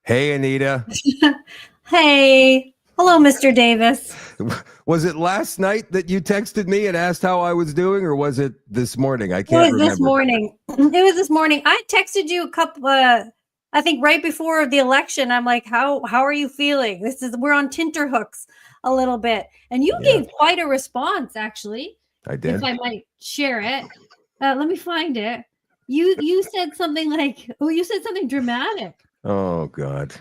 Hey, Anita. Hey. Hello, Mr. Davis. Was it last night that you texted me and asked how I was doing, or was it this morning? I It can't was this remember. morning. It was this morning. I texted you a couple I think right before the election. I'm like, how are you feeling? We're on tenterhooks a little bit. And you Yeah, gave quite a response, actually, I if did. I might share it. Let me find it. You said something like, oh, you said something dramatic. Oh, God.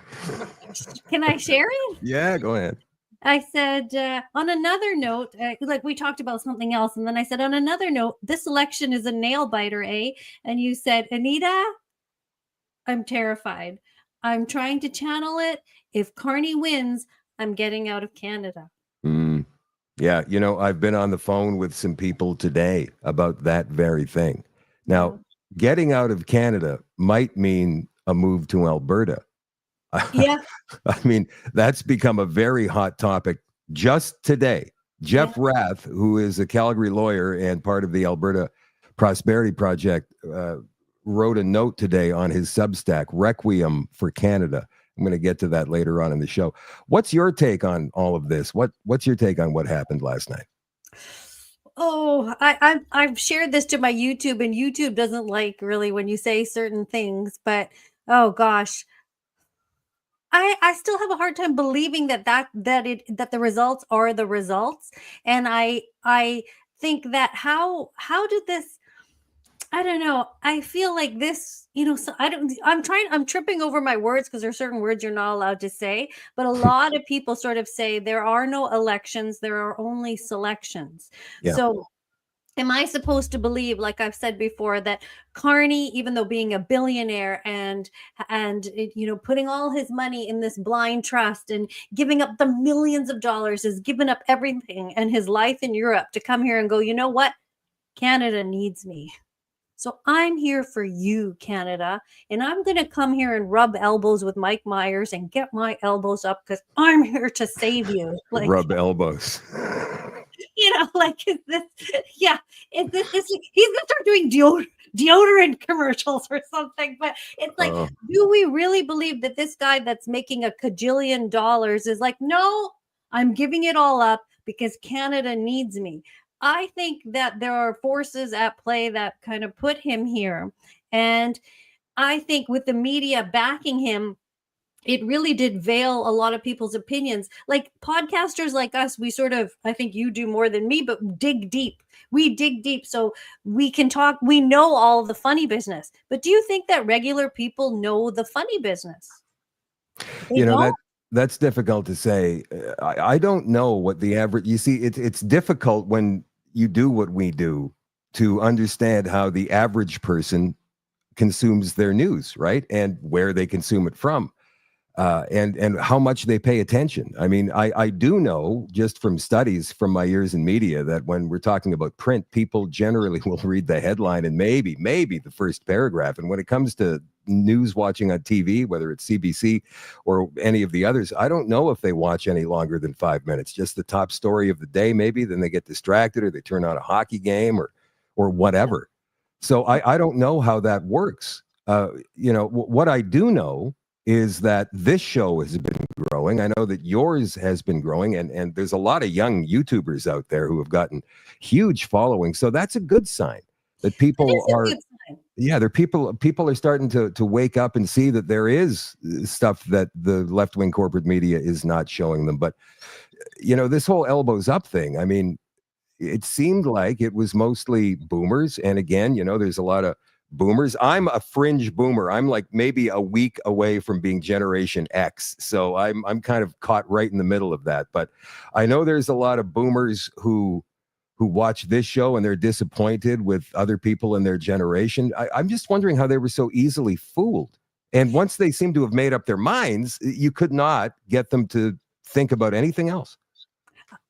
Can I share it? Yeah, go ahead. I said, on another note, like we talked about something else. And then I said, on another note, this election is a nail biter, eh? And you said, Anita, I'm terrified. I'm trying to channel it. If Carney wins, I'm getting out of Canada. Mm, yeah, I've been on the phone with some people today about that very thing. Yeah. Now, getting out of Canada might mean a move to Alberta. Yeah. I mean, that's become a very hot topic just today. Yeah. Jeff Rath, who is a Calgary lawyer and part of the Alberta Prosperity Project, wrote a note today on his Substack, Requiem for Canada. I'm going to get to that later on in the show. What's your take on all of this? What's your take on what happened last night? Oh, I've shared this to my YouTube, and YouTube doesn't like really when you say certain things. But oh gosh, I still have a hard time believing that the results are the results. And I think that how did this, I don't know. I feel like this, so I'm tripping over my words because there's certain words you're not allowed to say, but a lot of people sort of say there are no elections, there are only selections. Yeah. So am I supposed to believe, like I've said before, that Carney, even though being a billionaire and putting all his money in this blind trust and giving up the millions of dollars, has given up everything and his life in Europe to come here and go, you know what? Canada needs me. So I'm here for you, Canada. And I'm going to come here and rub elbows with Mike Myers and get my elbows up because I'm here to save you. Like, Rub elbows. like, is this, yeah, he's going to start doing deodorant commercials or something. But it's like, Oh, do we really believe that this guy that's making a cajillion dollars is like, no, I'm giving it all up because Canada needs me? I think that there are forces at play that kind of put him here. And I think with the media backing him, it really did veil a lot of people's opinions. Like podcasters like us, we sort of, I think you do more than me, but dig deep. We dig deep so we can talk. We know all the funny business. But do you think that regular people know the funny business? They you know don't. that that's difficult to say. I don't know what the average. You see, it's difficult when you do what we do to understand how the average person consumes their news, right? And where they consume it from, and how much they pay attention. I mean, I do know just from studies from my years in media that when we're talking about print, people generally will read the headline and maybe the first paragraph. And when it comes to news watching on TV, whether it's CBC or any of the others, I don't know if they watch any longer than 5 minutes. Just the top story of the day, maybe. Then they get distracted or they turn on a hockey game or whatever. So I don't know how that works. What I do know is that this show has been growing. I know that yours has been growing, and there's a lot of young YouTubers out there who have gotten huge following. So that's a good sign that That people is a are, good sign. yeah, they're people are starting to wake up and see that there is stuff that the left-wing corporate media is not showing them. But this whole elbows up thing, I mean, it seemed like it was mostly boomers. And again, there's a lot of boomers. I'm a fringe boomer. I'm like maybe a week away from being Generation X. So I'm kind of caught right in the middle of that. But I know there's a lot of boomers who watch this show and they're disappointed with other people in their generation. I'm just wondering how they were so easily fooled. And once they seem to have made up their minds, you could not get them to think about anything else.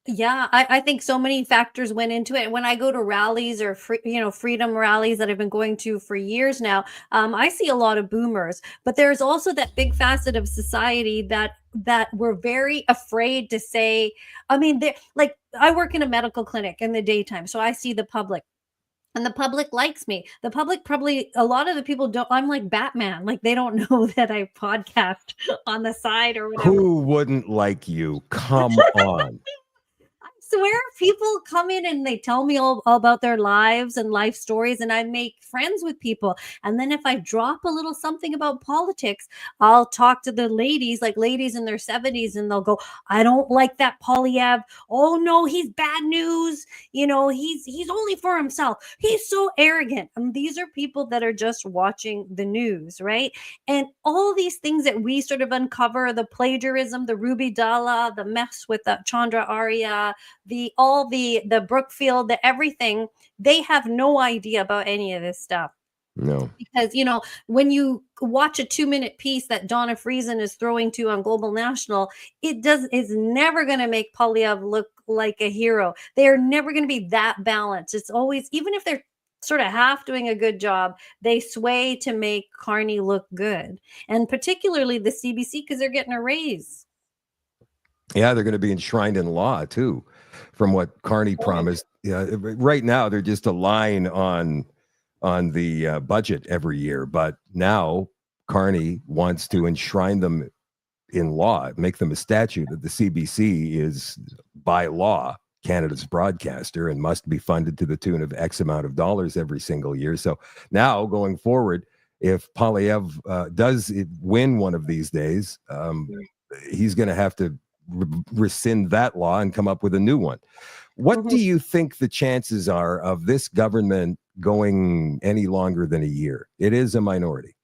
Yeah, I think so many factors went into it. When I go to rallies or freedom rallies that I've been going to for years now, I see a lot of boomers. But there's also that big facet of society that we're very afraid to say. I mean, like I work in a medical clinic in the daytime, so I see the public. and the public likes me. The public probably, a lot of the people don't. I'm like Batman. Like they don't know that I podcast on the side or whatever. Who wouldn't like you? Come on. Swear people come in and they tell me all about their lives and life stories, and I make friends with people. And then if I drop a little something about politics, I'll talk to the ladies, like ladies in their 70s, and they'll go, I don't like that Polyev. Oh no, he's bad news. He's only for himself. He's so arrogant. And these are people that are just watching the news, right? And all these things that we sort of uncover, the plagiarism, the Ruby Dalla, the mess with the Chandra Arya, the Brookfield, the everything, they have no idea about any of this stuff. No. Because when you watch a 2-minute piece that Donna Friesen is throwing to on Global National, is never going to make Polyev look like a hero. They're never going to be that balanced. It's always, even if they're sort of half doing a good job, they sway to make Carney look good, and particularly the CBC, because they're getting a raise. Yeah, they're going to be enshrined in law too, from what Carney promised. Yeah, right now they're just a line on the budget every year, but now Carney wants to enshrine them in law, make them a statute that the CBC is by law Canada's broadcaster and must be funded to the tune of X amount of dollars every single year. So now going forward, if Polyev does win one of these days, he's going to have to rescind that law and come up with a new one. What do you think the chances are of this government going any longer than a year? It is a minority.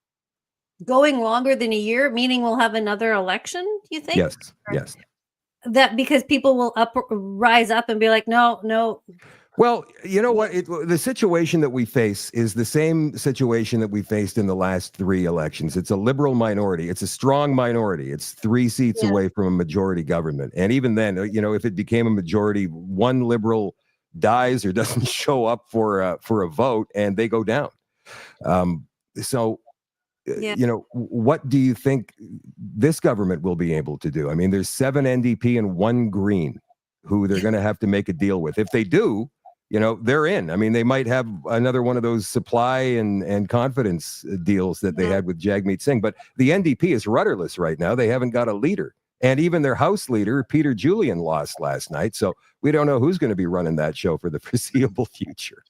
Going longer than a year, meaning we'll have another election, you think? Yes. That because people will rise up and be like, no. Well, you know what? The situation that we face is the same situation that we faced in the last 3 elections. It's a liberal minority. It's a strong minority. It's 3 seats away from a majority government. And even then, if it became a majority, one liberal dies or doesn't show up for a vote, and they go down. What do you think this government will be able to do? I mean, there's 7 NDP and 1 Green who they're going to have to make a deal with. If they do, they're in. I mean, they might have another one of those supply and confidence deals that they had with Jagmeet Singh. But the NDP is rudderless right now. They haven't got a leader. And even their House leader, Peter Julian, lost last night. So we don't know who's going to be running that show for the foreseeable future.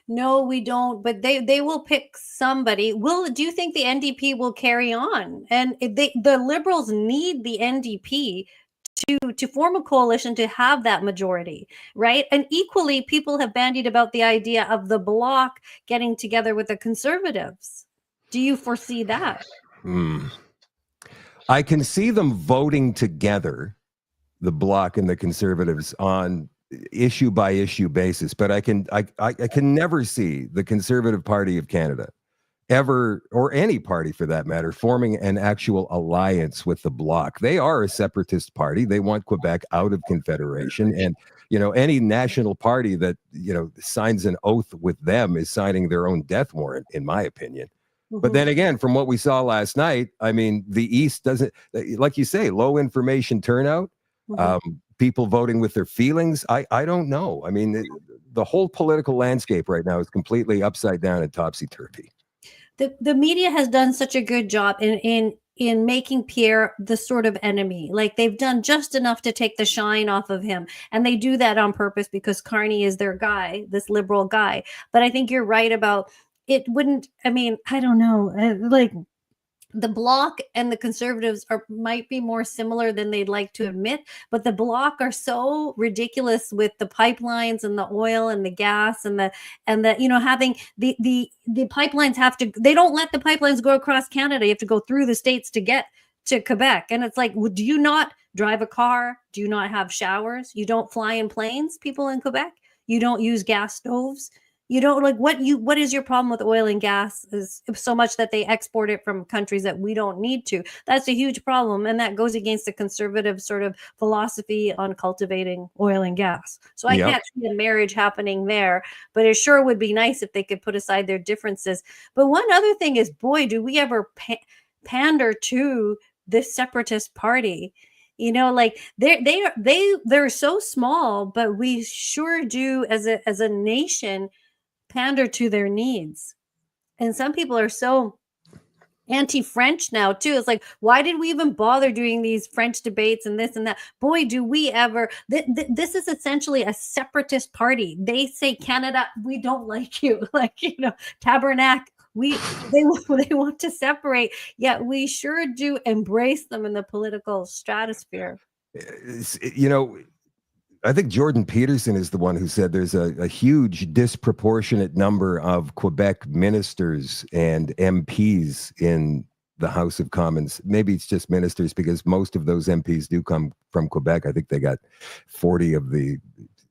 No, we don't. But they will pick somebody. Do you think the NDP will carry on? And the Liberals need the NDP to form a coalition to have that majority, right? And equally, people have bandied about the idea of the Bloc getting together with the Conservatives. Do you foresee that? I can see them voting together, the Bloc and the Conservatives, on issue by issue basis, but I can never see the Conservative Party of Canada ever, or any party for that matter, forming an actual alliance with the Bloc. They are a separatist party. They want Quebec out of Confederation, and any national party that signs an oath with them is signing their own death warrant, in my opinion. But then again, from what we saw last night, I mean, the East doesn't, like you say, low information turnout, people voting with their feelings. I don't know. I mean, the whole political landscape right now is completely upside down and topsy-turvy. The media has done such a good job in making Pierre the sort of enemy. Like they've done just enough to take the shine off of him. And they do that on purpose because Carney is their guy, this liberal guy. But I think you're right about it wouldn't, I mean, I don't know, like the Bloc and the Conservatives might be more similar than they'd like to admit, but the Bloc are so ridiculous with the pipelines and the oil and the gas and the having the pipelines they don't let the pipelines go across Canada. You have to go through the states to get to Quebec. And it's like, do you not drive a car? Do you not have showers? You don't fly in planes, people in Quebec? You don't use gas stoves? You don't what is your problem with oil and gas is so much that they export it from countries that we don't need to. That's a huge problem. And that goes against the conservative sort of philosophy on cultivating oil and gas. So I can't see a marriage happening there, but it sure would be nice if they could put aside their differences. But one other thing is, boy, do we ever pander to this separatist party. Like they're so small, but we sure do as a nation pander to their needs. And some people are so anti-French now too. It's like, why did we even bother doing these French debates and this and that? Boy, do we ever. This is essentially a separatist party. They say, Canada, we don't like you. Like, tabernacle. They want to separate, yet we sure do embrace them in the political stratosphere. I think Jordan Peterson is the one who said there's a huge disproportionate number of Quebec ministers and MPs in the House of Commons. Maybe it's just ministers because most of those MPs do come from Quebec. I think they got 40 of the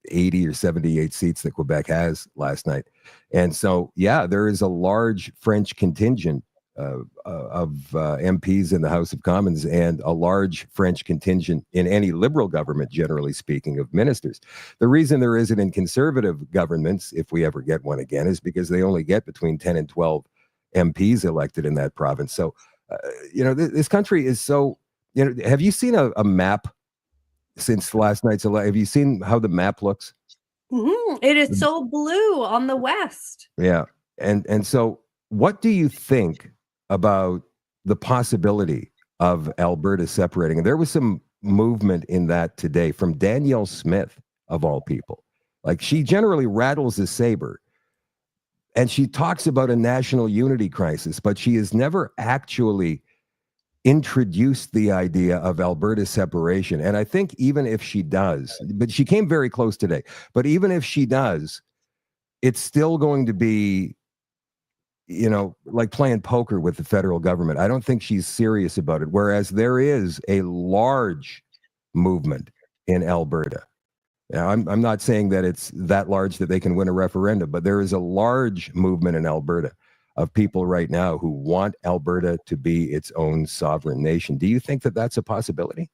80 or 78 seats that Quebec has last night. And so, yeah, there is a large French contingent of MPs in the House of Commons and a large French contingent in any liberal government, generally speaking, of ministers. The reason there isn't in conservative governments, if we ever get one again, is because they only get between 10 and 12 MPs elected in that province. So, this country is so, have you seen a map since last night's election? Have you seen how the map looks? Mm-hmm. It is so blue on the west. Yeah. And so what do you think about the possibility of Alberta separating? And there was some movement in that today from Danielle Smith, of all people. Like, she generally rattles a saber and she talks about a national unity crisis, but she has never actually introduced the idea of Alberta separation. And I think even if she does, but she came very close today, but even if she does, it's still going to be, like playing poker with the federal government. I don't think she's serious about it. Whereas there is a large movement in Alberta. Now, I'm not saying that it's that large that they can win a referendum, but there is a large movement in Alberta of people right now who want Alberta to be its own sovereign nation. Do you think that that's a possibility?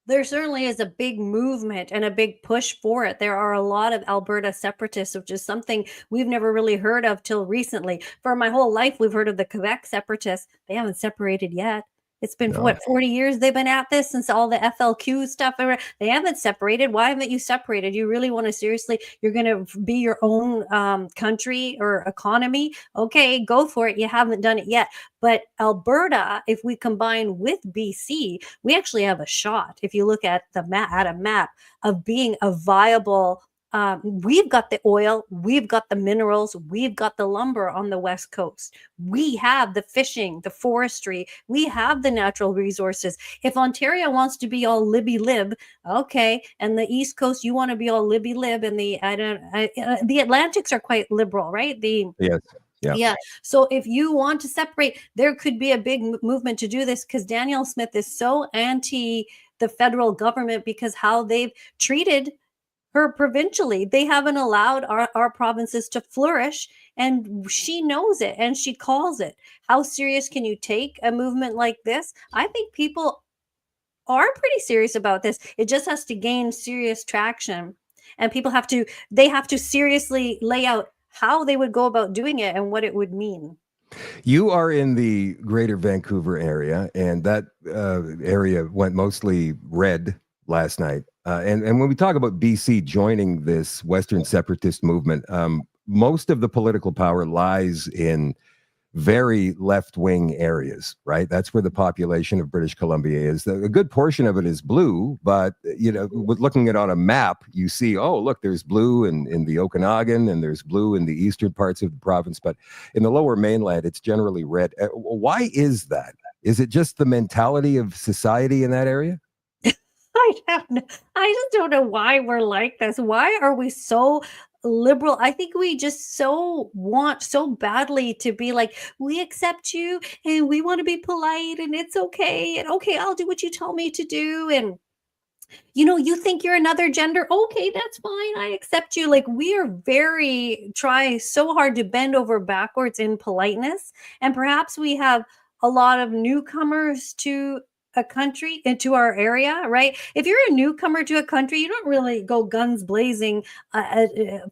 There certainly is a big movement and a big push for it. There are a lot of Alberta separatists, which is something we've never really heard of till recently. For my whole life, we've heard of the Quebec separatists. They haven't separated yet. It's been, No. 40 years they've been at this, since all the FLQ stuff. They haven't separated. Why haven't you separated? You really want to seriously, you're going to be your own country or economy? Okay, go for it. You haven't done it yet. But Alberta, if we combine with BC, we actually have a shot. If you look at a map of being a viable, we've got the oil, we've got the minerals, we've got the lumber on the West Coast. We have the fishing, the forestry, we have the natural resources. If Ontario wants to be all libby-lib, okay, and the East Coast, you want to be all libby-lib, and the Atlantics are quite liberal, right? Yes. Yeah. Yeah. So if you want to separate, there could be a big movement to do this, because Danielle Smith is so anti the federal government because how they've treated her provincially. They haven't allowed our provinces to flourish, and she knows it and she calls it. How serious can you take a movement like this? I think people are pretty serious about this. It just has to gain serious traction, and people have to seriously lay out how they would go about doing it and what it would mean. You are in the greater Vancouver area, and that area went mostly red last night. And when we talk about BC joining this Western separatist movement, most of the political power lies in very left-wing areas, right? That's where the population of British Columbia is. A good portion of it is blue, but with looking at it on a map, you see, oh, look, there's blue in the Okanagan, and there's blue in the eastern parts of the province, but in the lower mainland, it's generally red. Why is that? Is it just the mentality of society in that area? I just don't know why we're like this. Why are we so liberal? I think we just want so badly to be like, we accept you and we want to be polite and it's okay. And okay, I'll do what you tell me to do. And you think you're another gender. Okay, that's fine. I accept you. Like, we are try so hard to bend over backwards in politeness. And perhaps we have a lot of newcomers to a country, into our area, right? If you're a newcomer to a country, you don't really go guns blazing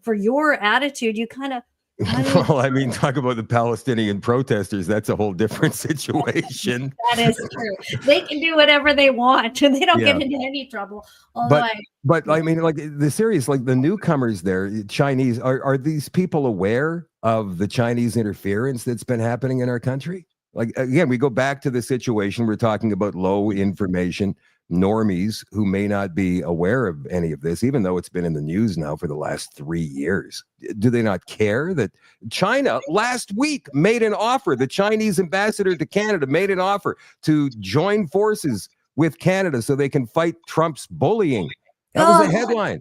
for your attitude. You kind of I mean, Well, I mean, talk about the Palestinian protesters. That's a whole different situation. that is true. They can do whatever they want and they don't get Yeah. into any trouble. Although But yeah. I mean, like the serious, like the newcomers there, Chinese, are these people aware of the Chinese interference that's been happening in our country? Like again, we go back to the situation we're talking about low information normies who may not be aware of any of this, even though it's been in the news now for the last 3 years. Do they not care that China last week made an offer? The Chinese ambassador to Canada made an offer to join forces with Canada so they can fight Trump's bullying. That was the headline.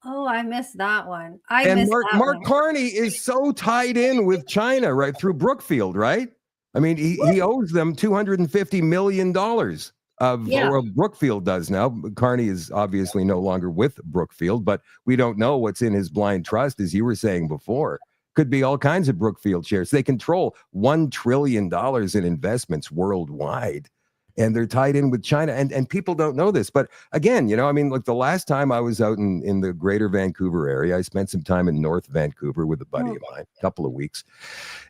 Oh, I missed that one. I And missed that Mark one. Carney is so tied in with China, right, through Brookfield, right? I mean, he owes them $250 million or Brookfield does now. Carney is obviously no longer with Brookfield, but we don't know what's in his blind trust, as you were saying before. Could be all kinds of Brookfield shares. They control $1 trillion in investments worldwide. And they're tied in with China. And people don't know this. But again, I mean, like the last time I was out in the greater Vancouver area, I spent some time in North Vancouver with a buddy of mine, a couple of weeks.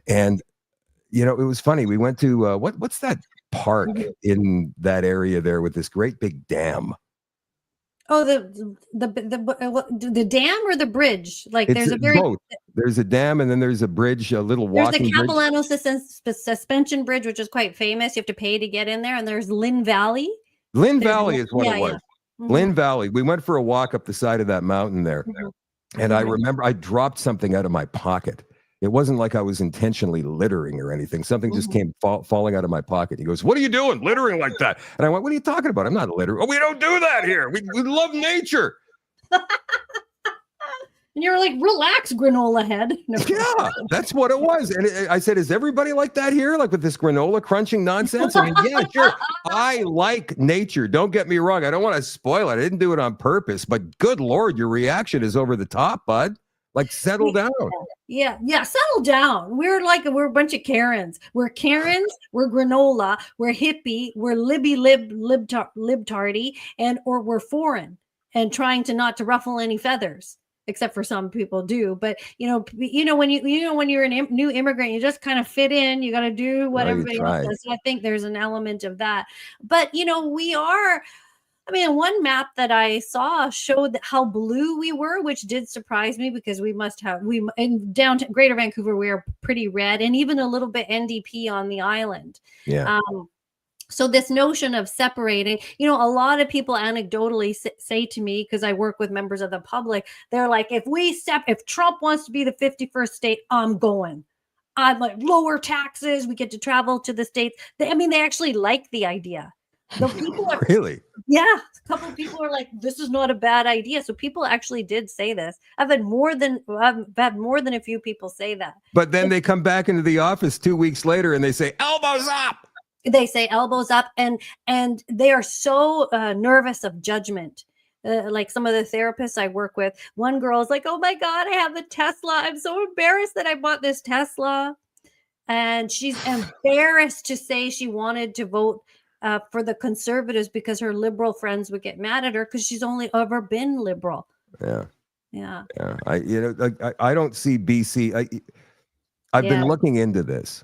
And, it was funny. We went to, what's that park in that area there with this great big dam? Oh, the dam or the bridge? Like It's there's a very both. There's a dam and then there's a bridge, a little there's the walking bridge. Capilano suspension bridge, which is quite famous. You have to pay to get in there, and there's Lynn Valley. Lynn Valley is what it was. Yeah. Lynn Valley. We went for a walk up the side of that mountain there. And I remember I dropped something out of my pocket. It wasn't like I was intentionally littering or anything. Something just came falling out of my pocket. He goes, "What are you doing littering like that?" And I went, "What are you talking about? I'm not littering." "Oh, we don't do that here. We love nature." And you're like, "Relax, granola head." No. Yeah, that's what it was. And I said, "Is everybody like that here? Like with this granola crunching nonsense?" I mean, yeah, sure. I like nature. Don't get me wrong. I don't want to spoil it. I didn't do it on purpose. But good Lord, your reaction is over the top, bud. Like, settle down. Yeah, settle down. We're a bunch of Karens. We're Karens, we're granola, we're hippie, we're libtardy, or we're foreign and trying to not to ruffle any feathers, except for some people do. But when you're a new immigrant, you just kind of fit in. You got to do what everybody else does. So I think there's an element of that. But we are. I mean, one map that I saw showed how blue we were, which did surprise me because in downtown Greater Vancouver, we are pretty red and even a little bit NDP on the island. Yeah. So this notion of separating, a lot of people anecdotally say to me, because I work with members of the public, they're like, if Trump wants to be the 51st state, I'm going. I'm like, lower taxes. We get to travel to the states. They actually like the idea. The people are really, yeah. A couple of people are like, "This is not a bad idea." So people actually did say this. I've had more than a few people say that. But then they come back into the office 2 weeks later and they say, "Elbows up." They say elbows up, and they are so nervous of judgment. Like some of the therapists I work with, one girl is like, "Oh my God, I have a Tesla. I'm so embarrassed that I bought this Tesla," and she's embarrassed to say she wanted to vote for the Conservatives because her liberal friends would get mad at her because she's only ever been liberal. Yeah. I don't see BC. I've been looking into this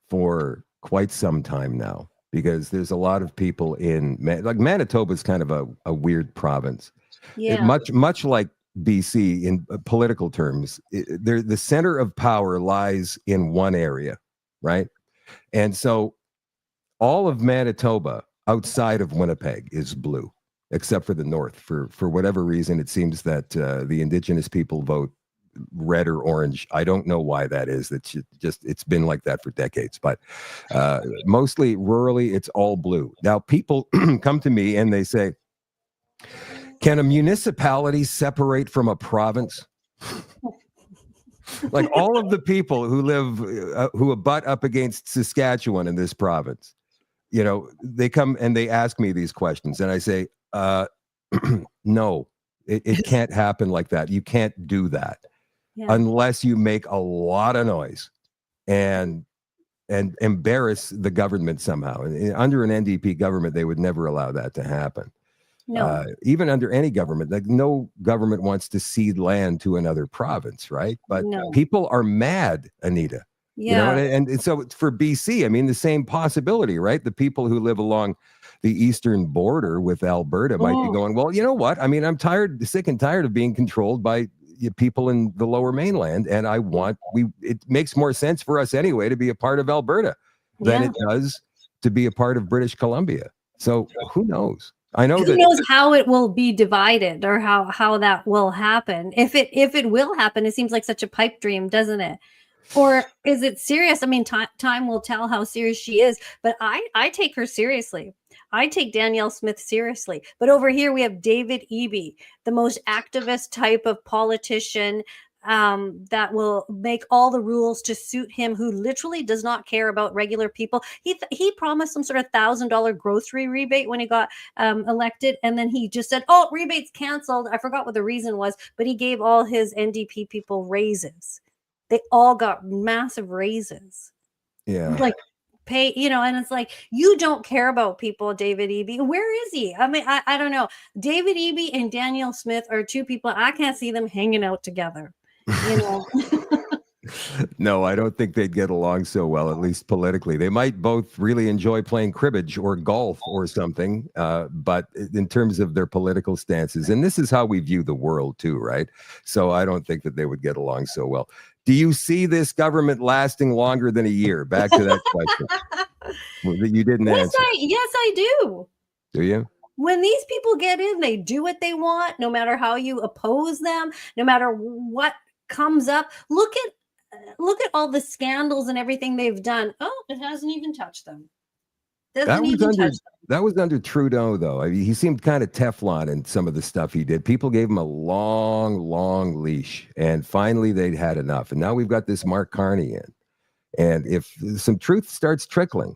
for quite some time now because there's a lot of people in Manitoba is kind of a weird province. Yeah. Much like BC in political terms, the center of power lies in one area, right? And so all of Manitoba outside of Winnipeg is blue, except for the north. For whatever reason, it seems that the Indigenous people vote red or orange. I don't know why that is. It's been like that for decades. But mostly rurally, it's all blue. Now, people come to me and they say, "Can a municipality separate from a province?" Like all of the people who live, who abut up against Saskatchewan in this province, they come and they ask me these questions and I say, no, it can't happen like that. You can't do that unless you make a lot of noise and embarrass the government somehow. And under an NDP government, they would never allow that to happen. No. Even under any government, like no government wants to cede land to another province, right? But No. people are mad, Anita. Yeah. And so for BC, I mean, the same possibility, right? The people who live along the eastern border with Alberta might be Oh, going, well, you know what? I mean, I'm sick and tired of being controlled by people in the lower mainland, and it makes more sense for us anyway to be a part of Alberta than yeah. it does to be a part of British Columbia. So who knows? I know Who that. knows how it will be divided or how that will happen? If it will happen, it seems like such a pipe dream, doesn't it? Or is it serious? I mean, time will tell how serious she is, but I take her seriously. I take Danielle Smith seriously. But over here we have David Eby, the most activist type of politician, that will make all the rules to suit him, who literally does not care about regular people. He promised some sort of $1,000 grocery rebate when he got elected, and then he just said, "Oh, rebate's canceled." I forgot what the reason was, but he gave all his NDP people raises. They all got massive raises. Yeah. Like, pay, and it's like, you don't care about people, David Eby. Where is he? I mean, I don't know. David Eby and Danielle Smith are two people I can't see them hanging out together. You know. No, I don't think they'd get along so well, at least politically. They might both really enjoy playing cribbage or golf or something, but in terms of their political stances, and this is how we view the world too, right? So I don't think that they would get along so well. Do you see this government lasting longer than a year? Back to that question that you didn't answer. Yes, I do. Do you? When these people get in, they do what they want, no matter how you oppose them, no matter what comes up. Look at all the scandals and everything they've done. Oh, it hasn't even touched them. That was under Trudeau, though. I mean, he seemed kind of Teflon in some of the stuff he did. People gave him a long, long leash, and finally they'd had enough. And now we've got this Mark Carney in. And if some truth starts trickling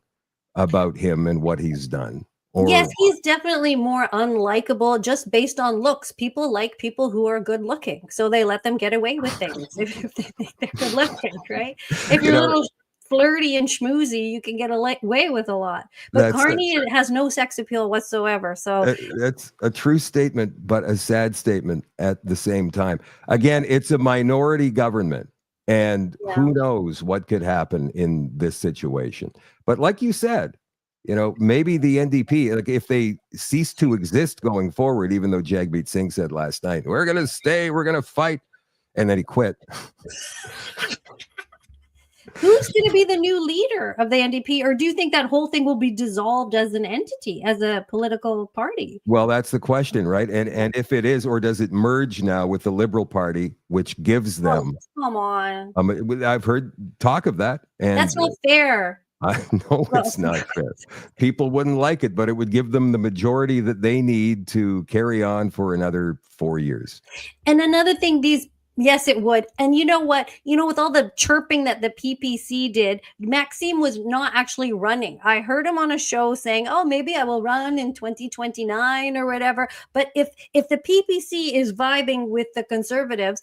about him and what he's done, yes, he's definitely more unlikable just based on looks. People like people who are good looking, so they let them get away with things if they think they're good looking, right? If you're a little flirty and schmoozy, you can get away with a lot. But Carney has no sex appeal whatsoever. So that's a true statement, but a sad statement at the same time. Again, it's a minority government, and who knows what could happen in this situation. But like you said, maybe the NDP, like if they cease to exist going forward, even though Jagmeet Singh said last night, we're going to stay, we're going to fight, and then he quit. Who's going to be the new leader of the NDP? Or do you think that whole thing will be dissolved as an entity, as a political party? Well, that's the question, right? And if it is, or does it merge now with the Liberal Party, which gives them... Oh, come on. I've heard talk of that. And that's not fair. I know it's not fair. People wouldn't like it, but it would give them the majority that they need to carry on for another 4 years. And another thing, yes, it would. And you know what? With all the chirping that the PPC did, Maxime was not actually running. I heard him on a show saying, "Oh, maybe I will run in 2029 or whatever." But if the PPC is vibing with the Conservatives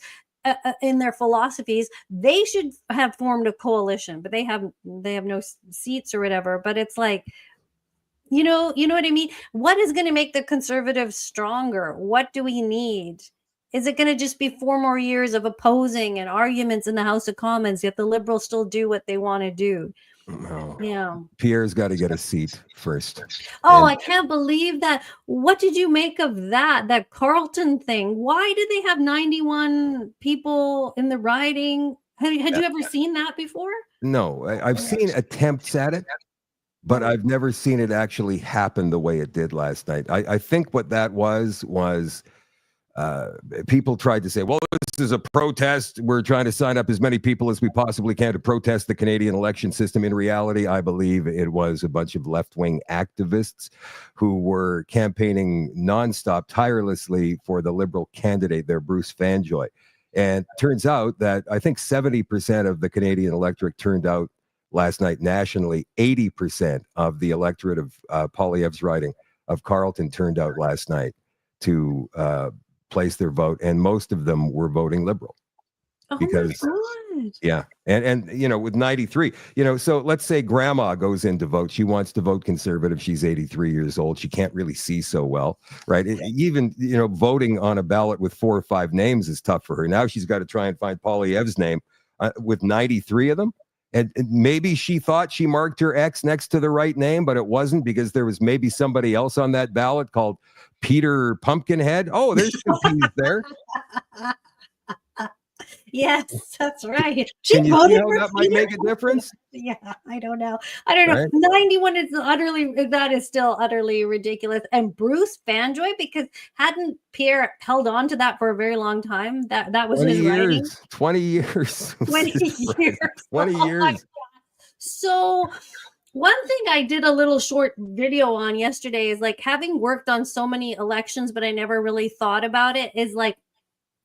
in their philosophies, they should have formed a coalition. But they have no seats or whatever. But it's like, you know what I mean? What is going to make the Conservatives stronger? What do we need? Is it going to just be 4 more years of opposing and arguments in the House of Commons, yet the Liberals still do what they want to do? No. Yeah. Pierre's got to get a seat first. Oh, I can't believe that. What did you make of that Carleton thing? Why did they have 91 people in the riding? Had you ever seen that before? No, I've seen attempts at it, but I've never seen it actually happen the way it did last night. I think what that was people tried to say, well, this is a protest. We're trying to sign up as many people as we possibly can to protest the Canadian election system. In reality, I believe it was a bunch of left-wing activists who were campaigning nonstop, tirelessly for the Liberal candidate there, Bruce Fanjoy. And turns out that I think 70% of the Canadian electorate turned out last night nationally. 80% of the electorate of Poilievre's riding of Carleton turned out last night to place their vote, and most of them were voting Liberal. Oh my because God. yeah. And with 93, so let's say grandma goes in to vote. She wants to vote conservative. She's 83 years old. She can't really see so well, right? Even, voting on a ballot with 4 or 5 names is tough for her. Now she's got to try and find Poilievre's name with 93 of them. And maybe she thought she marked her X next to the right name, but it wasn't, because there was maybe somebody else on that ballot called Peter Pumpkinhead. Oh, there's some P's there. Yes, that's right. She Can you see voted how for that might Peter. make a difference? Yeah, I don't know. I don't know. Right? 91 is that is still utterly ridiculous. And Bruce Fanjoy, because hadn't Pierre held on to that for a very long time? That was 20 his writing. years. 20 years. 20 years. 20 Oh my years. So one thing I did a little short video on yesterday is like, having worked on so many elections, but I never really thought about it, is like,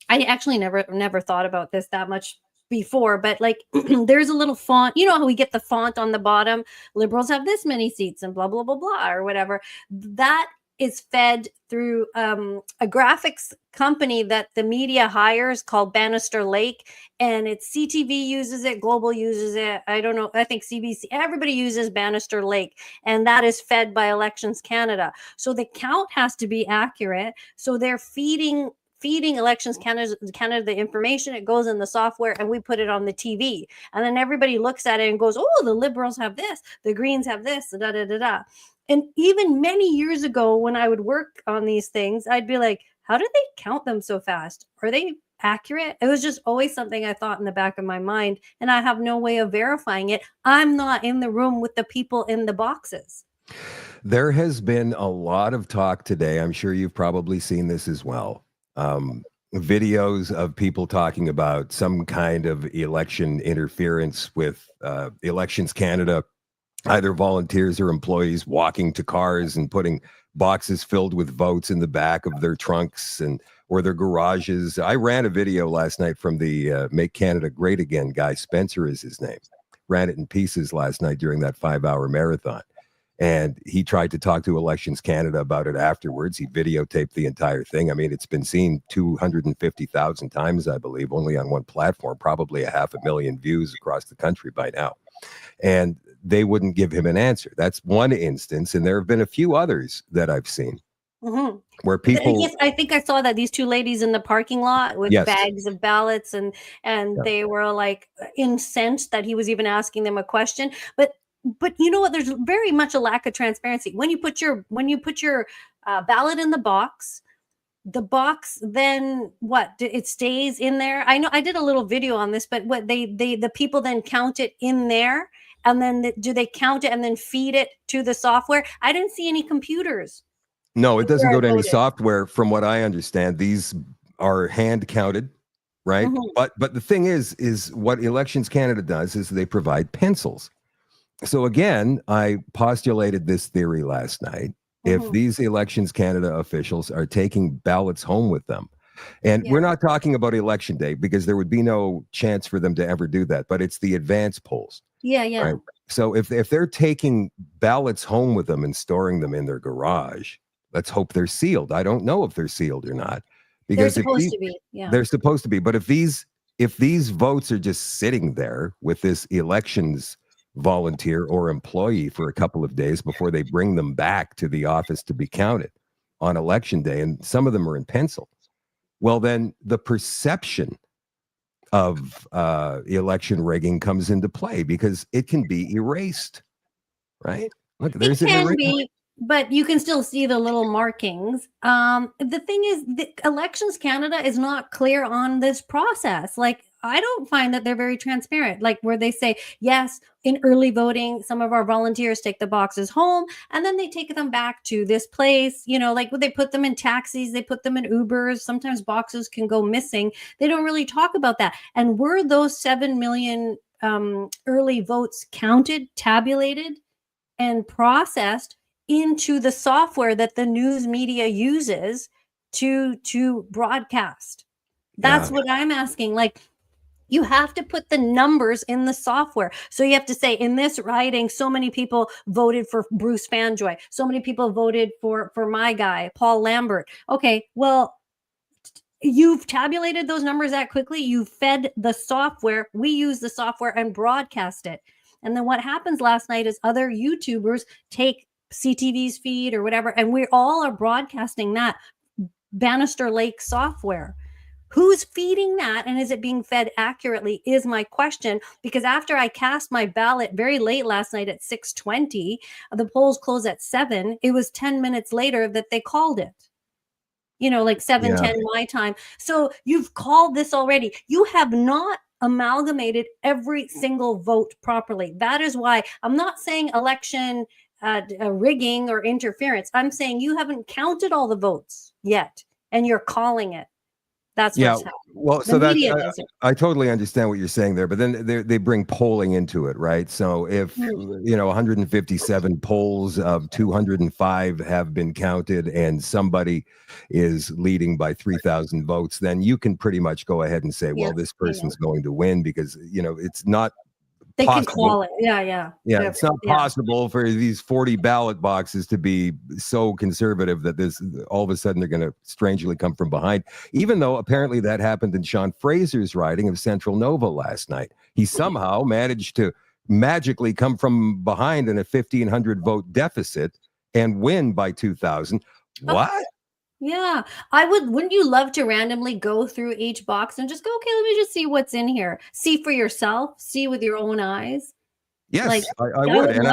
I actually never thought about this that much before, but like there's a little font. You know how we get the font on the bottom? Liberals have this many seats and blah blah blah blah or whatever. That is fed through a graphics company that the media hires called Bannister Lake, and it's CTV uses it, Global uses it. I don't know. I think CBC. Everybody uses Bannister Lake, and that is fed by Elections Canada. So the count has to be accurate. So they're feeding Elections Canada the information. It goes in the software, and we put it on the TV, and then everybody looks at it and goes, oh, the Liberals have this, the Greens have this, da da da da. And even many years ago, when I would work on these things, I'd be like, how do they count them so fast? Are they accurate? It was just always something I thought in the back of my mind, and I have no way of verifying it. I'm not in the room with the people in the boxes. There has been a lot of talk today. I'm sure you've probably seen this as well. Videos of people talking about some kind of election interference with Elections Canada, either volunteers or employees walking to cars and putting boxes filled with votes in the back of their trunks or their garages. I ran a video last night from the Make Canada Great Again guy. Spencer is his name. Ran it in pieces last night during that 5-hour marathon. And he tried to talk to Elections Canada about it afterwards. He videotaped the entire thing. I mean, it's been seen 250,000 times, I believe, only on one platform, probably 500,000 views across the country by now. And they wouldn't give him an answer. That's one instance. And there have been a few others that I've seen where people. Yes, I think I saw that these 2 ladies in the parking lot with bags of ballots, and they were like incensed that he was even asking them a question. But you know what? There's very much a lack of transparency when you put your ballot in the box. The box, then what? It stays in there. I know I did a little video on this, but what the people then count it in there, and then do they count it and then feed it to the software? I didn't see any computers. No, it doesn't go to any software. From what I understand, these are hand counted, right? But the thing is what Elections Canada does is they provide pencils. So again, I postulated this theory last night. If these Elections Canada officials are taking ballots home with them, and we're not talking about election day because there would be no chance for them to ever do that, but it's the advance polls. Yeah. Right? So if they're taking ballots home with them and storing them in their garage, let's hope they're sealed. I don't know if they're sealed or not, because they're supposed to be. Yeah, they're supposed to be. But if these votes are just sitting there with this elections volunteer or employee for a couple of days before they bring them back to the office to be counted on election day, and some of them are in pencil, well, then the perception of election rigging comes into play because it can be erased, right? Look, there's it can be, but you can still see the little markings. The thing is, the Elections Canada is not clear on this process. Like, I don't find that they're very transparent, like where they say, yes, in early voting, some of our volunteers take the boxes home and then they take them back to this place, like they put them in taxis, they put them in Ubers. Sometimes boxes can go missing. They don't really talk about that. And were those 7 million early votes counted, tabulated, and processed into the software that the news media uses to broadcast? That's what I'm asking. Like, you have to put the numbers in the software. So you have to say, in this riding, so many people voted for Bruce Fanjoy. So many people voted for my guy, Paul Lambert. Okay, well, You've tabulated those numbers that quickly. You fed the software. We use the software and broadcast it. And then what happens last night is other YouTubers take CTV's feed or whatever, and we all are broadcasting that Bannister Lake software. Who's feeding that, and is it being fed accurately is my question. Because after I cast my ballot very late last night at 6:20, the polls closed at 7. It was 10 minutes later that they called it. Like 7:10 my time. So you've called this already. You have not amalgamated every single vote properly. That is why I'm not saying election rigging or interference. I'm saying you haven't counted all the votes yet, and you're calling it. That's what's happening. Well, so that I totally understand what you're saying there, but then they bring polling into it, right? So if 157 polls of 205 have been counted and somebody is leading by 3,000 votes, then you can pretty much go ahead and say, well, this person's going to win, because it's not they possible. can call it. Yeah. It's not possible for these 40 ballot boxes to be so conservative that this all of a sudden they're going to strangely come from behind, even though apparently that happened in Sean Fraser's riding of Central Nova last night. He somehow managed to magically come from behind in a 1,500 vote deficit and win by 2,000. What? Yeah, wouldn't you love to randomly go through each box and just go, okay, let me just see what's in here. See for yourself, see with your own eyes. Yes, I would. And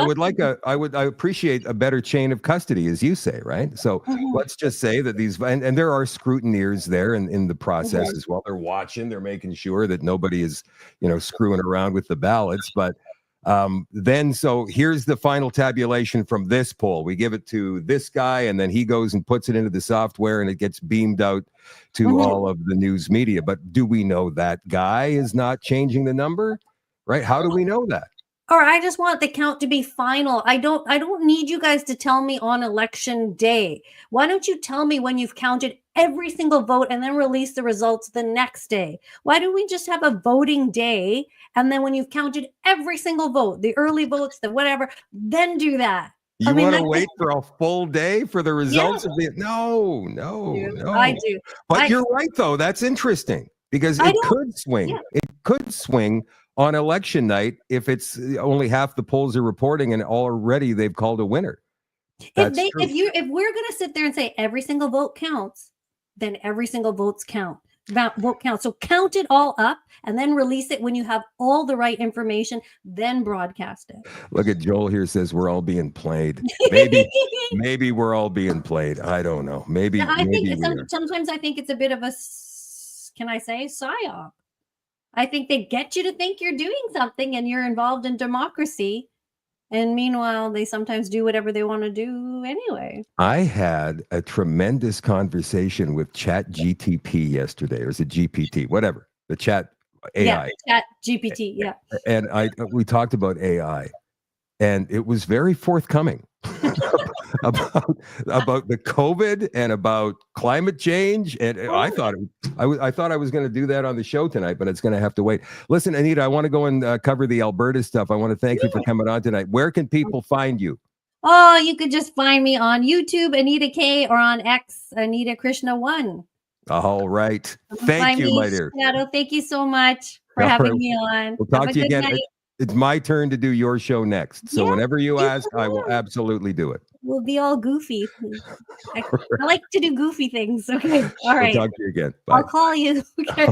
I appreciate a better chain of custody, as you say, right? So let's just say that these, and there are scrutineers there in the process as well. They're watching, they're making sure that nobody is, screwing around with the ballots. But so here's the final tabulation from this poll. We give it to this guy, and then he goes and puts it into the software, and it gets beamed out to all of the news media. But do we know that guy is not changing the number, right? How do we know that? Or I just want the count to be final. I don't need you guys to tell me on election day. Why don't you tell me when you've counted every single vote and then release the results the next day? Why don't we just have a voting day, and then when you've counted every single vote, the early votes, the whatever, then do that? You want to wait for a full day for the results of the No. I do. But you're right, though. That's interesting, because it could swing. Yeah. It could swing on election night if it's only half the polls are reporting and already they've called a winner. If we're going to sit there and say every single vote counts, then every single vote counts. So count it all up and then release it when you have all the right information, then broadcast it. Look at Joel here, says we're all being played. Maybe we're all being played. I don't know. Maybe sometimes I think it's a bit of a, can I say, psyop. I think they get you to think you're doing something and you're involved in democracy. And meanwhile, they sometimes do whatever they want to do anyway. I had a tremendous conversation with Chat GTP yesterday, or is it GPT? Whatever. The Chat AI. Yeah, Chat GPT, yeah. And we talked about AI, and it was very forthcoming about the COVID and about climate change. And I thought I was going to do that on the show tonight, but it's going to have to wait. Listen, Anita, I want to go and cover the Alberta stuff. I want to thank you for coming on tonight. Where can people find you? Oh, you could just find me on YouTube, Anita K, or on X, Anita Krishna 1. All right. Thank you, my dear. Shadoe, thank you so much for having me on. We'll talk to you again. It's my turn to do your show next. So whenever you ask, I will absolutely do it. We'll be all goofy. I like to do goofy things. Okay. All right. We'll talk to you again. Bye. I'll call you. Okay.